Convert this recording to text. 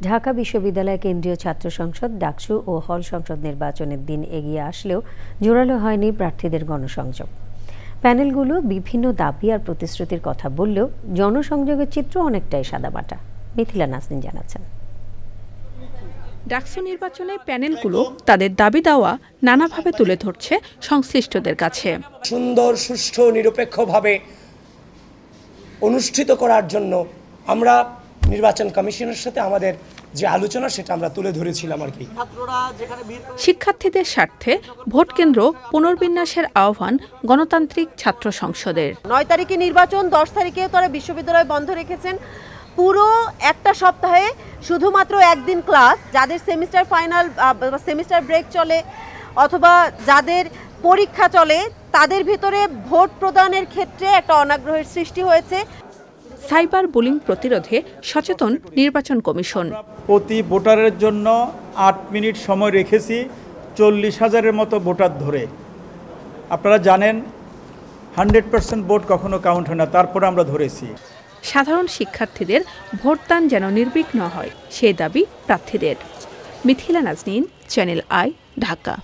ঢাকা বিশ্ববিদ্যালয় কেন্দ্রীয় ছাত্র সংসদ ডাকসু ও হল সংসদ নির্বাচনের দিন এগিয়ে আসলেও জোরালো হয়নি প্রার্থীদের গণসংযোগ। প্যানেলগুলো বিভিন্ন দাবি আর প্রতিশ্রুতির কথা বললেও জনসংযোগের চিত্র অনেকটাই সাদামাটা। মিথিলা নাজনীন জানাচ্ছেন। ডাকসু নির্বাচনে প্যানেলগুলো তাদের দাবি দাওয়া নানাভাবে তুলে ধরছে সংশ্লিষ্টদের কাছে। সুন্দর, সুষ্ঠু, নিরপেক্ষভাবে অনুষ্ঠিত করার জন্য আমরা নির্বাচন কমিশনের সাথে আমাদের যে আলোচনা সেটা আমরা তুলে ধরেছিলাম আর কি। শিক্ষার্থীদের স্বার্থে ভোট কেন্দ্র পুনর্বিন্যাসের আহ্বান গণতান্ত্রিক ছাত্র সংসদের। 9 তারিখে নির্বাচন, 10 তারিখে তারা বিশ্ববিদ্যালয় বন্ধ রেখেছেন। পুরো একটা সপ্তাহে শুধুমাত্র একদিন ক্লাস, যাদের সেমিস্টার ফাইনাল সেমিস্টার ব্রেক চলে অথবা যাদের পরীক্ষা চলে, তাদের ভিতরে ভোট প্রদানের ক্ষেত্রে একটা অনাগ্রহের সৃষ্টি হয়েছে। সাইবার বুলিং প্রতিরোধে সচেতন নির্বাচন কমিশন। প্রতি ভোটারের জন্য 8 মিনিট সময় রেখেছি 40,000-এর মতো ভোটার ধরে। আপনারা জানেন 100% ভোট কখনো কাউন্ট হয় না, তারপরে আমরা ধরেছি। সাধারণ শিক্ষার্থীদের ভোটদান যেন নির্বিঘ্ন হয় সেই দাবি প্রার্থীদের। Mithila Naznin, Channel i, Dhaka.